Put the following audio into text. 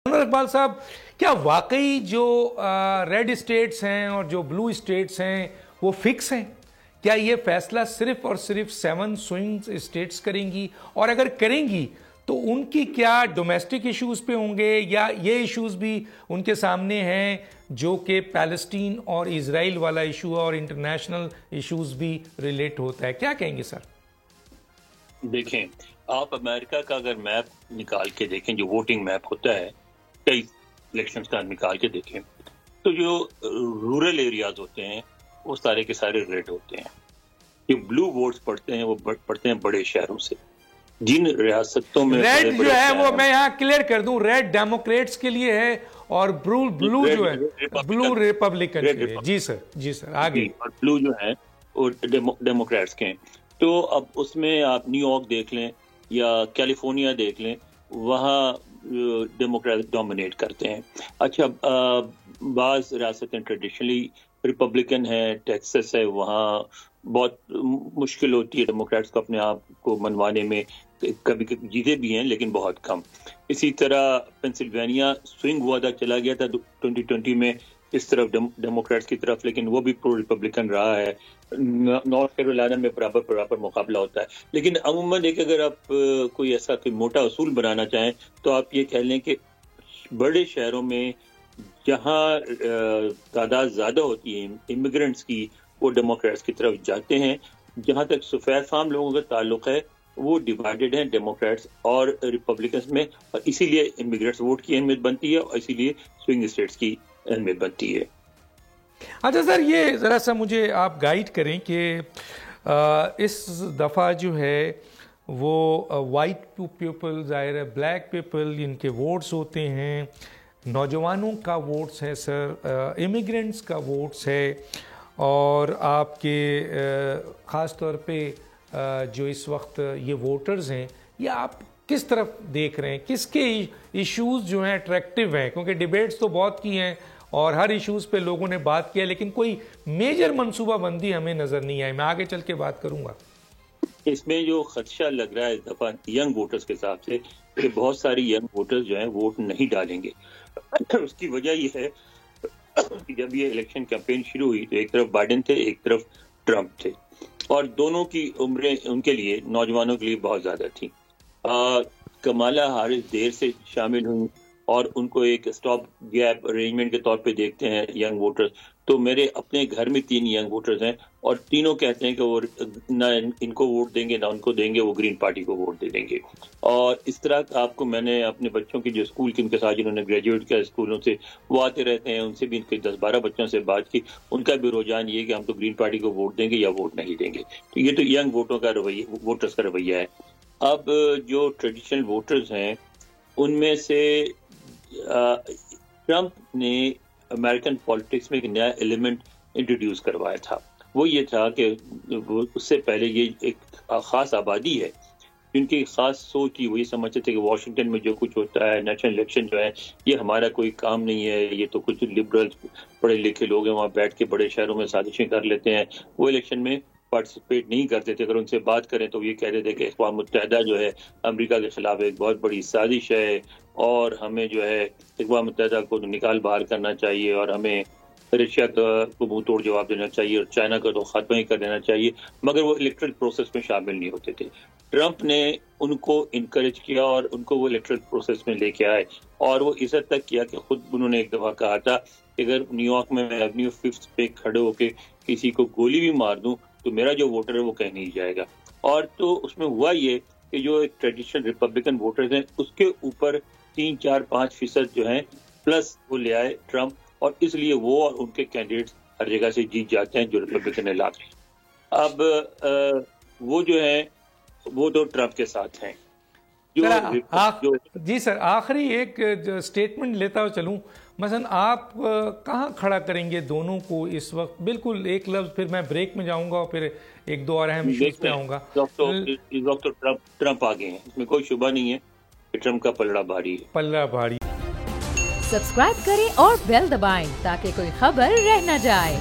اقبال صاحب، کیا واقعی جو ریڈ اسٹیٹس ہیں اور جو بلو اسٹیٹس ہیں وہ فکس ہیں؟ کیا یہ فیصلہ صرف اور صرف 7 سوئنگ اسٹیٹس کریں گی؟ اور اگر کریں گی تو ان کی کیا ڈومیسٹک ایشوز پہ ہوں گے یا یہ ایشوز بھی ان کے سامنے ہیں جو کہ پیلسٹین اور اسرائیل والا ایشو اور انٹرنیشنل ایشوز بھی ریلیٹ ہوتا ہے؟ کیا کہیں گے سر؟ دیکھیں، آپ امریکہ کا اگر میپ نکال کے دیکھیں، جو ووٹنگ میپ ہوتا ہے کئی الیکشنز کا نکال کے دیکھیں، تو جو رورل ایریاز ہوتے ہیں وہ سارے کے سارے ریڈ ہوتے ہیں. جو بلو ووٹس پڑتے ہیں وہ پڑتے ہیں بڑے شہروں سے. جن ریاستوں میں ریڈ جو ہے وہ میں یہاں کلیئر کر دوں، ریڈ ڈیموکریٹس کے لیے ہے اور بلو جو ہے بلو ریپبلکن کے لیے. جی سر آگے. اور بلو جو ہے وہ ڈیموکریٹس کے ہیں. تو اب اس میں آپ نیو یارک دیکھ لیں یا کیلیفورنیا دیکھ لیں، وہاں ڈیموکریٹ ڈومینیٹ کرتے ہیں. اچھا، بعض ریاستیں ٹریڈیشنلی ریپبلکن ہیں، ٹیکسس ہے، وہاں بہت مشکل ہوتی ہے ڈیموکریٹس کو اپنے آپ کو منوانے میں. کبھی کبھی جیتے بھی ہیں لیکن بہت کم. اسی طرح پینسلوینیا سوئنگ ہوا تھا، چلا گیا تھا 2020 میں اس طرف ڈیموکریٹس کی طرف، لیکن وہ بھی پرو ریپبلکن رہا ہے. نارتھ کیرولینا میں برابر مقابلہ ہوتا ہے. لیکن عموماً اگر آپ کوئی ایسا کوئی موٹا اصول بنانا چاہیں تو آپ یہ کہہ لیں کہ بڑے شہروں میں جہاں تعداد زیادہ ہوتی ہے امیگرینٹس کی، وہ ڈیموکریٹس کی طرف جاتے ہیں. جہاں تک سفید فام لوگوں کا تعلق ہے وہ ڈیوائیڈڈ ہیں ڈیموکریٹس اور ریپبلکنس میں، اور اسی لیے امیگرینٹس ووٹ کی اہمیت بنتی ہے اور اسی لیے سوئنگ اسٹیٹس کی اہمیت بنتی ہے. اچھا سر، یہ ذرا سا مجھے آپ گائیڈ کریں کہ اس دفعہ جو ہے وہ وائٹ پیپل، ظاہر ہے بلیک پیپل، ان کے ووٹس ہوتے ہیں، نوجوانوں کا ووٹس ہے سر، امیگرینٹس کا ووٹس ہے، اور آپ کے خاص طور پہ جو اس وقت یہ ووٹرز ہیں، یہ آپ کس طرف دیکھ رہے ہیں؟ کس کے ایشوز جو ہیں اٹریکٹیو ہیں؟ کیونکہ ڈیبیٹس تو بہت کی ہیں اور ہر ایشوز پہ لوگوں نے بات کیا، لیکن کوئی میجر منصوبہ بندی ہمیں نظر نہیں آئی. میں آگے چل کے بات کروں گا. اس میں جو خدشہ لگ رہا ہے اس دفعہ ینگ ووٹرز کے حساب سے کہ بہت ساری ینگ ووٹرز جو ہیں ووٹ نہیں ڈالیں گے. اس کی وجہ یہ ہے کہ جب یہ الیکشن کیمپین شروع ہوئی تو ایک طرف بائیڈن تھے، ایک طرف ٹرمپ تھے، اور دونوں کی عمریں ان کے لیے، نوجوانوں کے لیے بہت زیادہ تھیں. کمالا ہارس دیر سے شامل ہوئی اور ان کو ایک اسٹاپ گیپ ارینجمنٹ کے طور پہ دیکھتے ہیں ینگ ووٹرز. تو میرے اپنے گھر میں 3 ینگ ووٹرز ہیں اور تینوں کہتے ہیں کہ وہ نہ ان کو ووٹ دیں گے نہ ان کو دیں گے، وہ گرین پارٹی کو ووٹ دے دیں گے. اور اس طرح آپ کو میں نے اپنے بچوں کی جو اسکول کے ان کے ساتھ جنہوں نے گریجویٹ کیا اسکولوں سے، وہ آتے رہتے ہیں، ان سے بھی ان کے 10-12 بچوں سے بات کی، ان کا بھی رجحان یہ ہے کہ ہم تو گرین پارٹی کو ووٹ دیں گے یا ووٹ نہیں دیں گے. تو یہ تو ینگ ووٹرز کا رویہ ہے. اب جو ٹریڈیشنل ووٹرز ہیں ان میں سے ٹرمپ نے امریکن پالیٹکس میں ایک نیا ایلیمنٹ انٹروڈیوس کروایا تھا. وہ یہ تھا کہ اس سے پہلے یہ ایک خاص آبادی ہے جن کی خاص سوچ تھی، وہ یہ سمجھتے تھے کہ واشنگٹن میں جو کچھ ہوتا ہے، نیشنل الیکشن جو ہے، یہ ہمارا کوئی کام نہیں ہے، یہ تو کچھ لبرل پڑھے لکھے لوگ ہیں، وہاں بیٹھ کے بڑے شہروں میں سازشیں کر لیتے ہیں. وہ الیکشن میں پارٹیسپیٹ نہیں کرتے تھے. اگر ان سے بات کریں تو یہ کہتے تھے کہ اقوام متحدہ جو ہے امریکہ کے خلاف ایک بہت بڑی سازش ہے اور ہمیں جو ہے اقوام متحدہ کو نکال باہر کرنا چاہیے اور ہمیں رشیا کو منہ توڑ جواب دینا چاہیے اور چائنا کا تو خاتمہ ہی کر دینا چاہیے. مگر وہ الیکٹرل پروسیس میں شامل نہیں ہوتے تھے. ٹرمپ نے ان کو انکریج کیا اور ان کو وہ الیکٹرل پروسیس میں لے کے آئے، اور وہ اس حد تک کیا کہ خود انہوں نے ایک دفعہ کہا تھا کہ اگر نیو یارک میں ایونیو 5 پہ کھڑے ہو کے کسی کو گولی بھی مار دوں تو میرا جو ووٹر ہے وہ کہیں نہیں جائے گا. اور تو اس میں ہوا یہ کہ جو ایک ٹریڈیشنل ریپبلکن ووٹرز ہیں اس کے اوپر 3-4-5% جو ہیں پلس وہ لے آئے ٹرمپ، اور اس لیے وہ اور ان کے کینڈیڈیٹس ہر جگہ سے جیت جاتے ہیں جو ریپبلکن علاقے. اب وہ جو ہیں وہ تو ٹرمپ کے ساتھ ہیں. جی سر، آخری ایک سٹیٹمنٹ لیتا ہوں چلوں. مثلا آپ کہاں کھڑا کریں گے دونوں کو اس وقت؟ بالکل ایک لفظ، پھر میں بریک میں جاؤں گا اور پھر 1-2 اور اہم ایشوز پہ آؤں گا. اس وقت ٹرمپ آگے ہیں، اس میں کوئی شبہ نہیں ہے کہ ٹرمپ کا پلڑا بھاری ہے. پلڑا بھاری. سبسکرائب کریں اور بیل دبائیں تاکہ کوئی خبر رہ نہ جائے.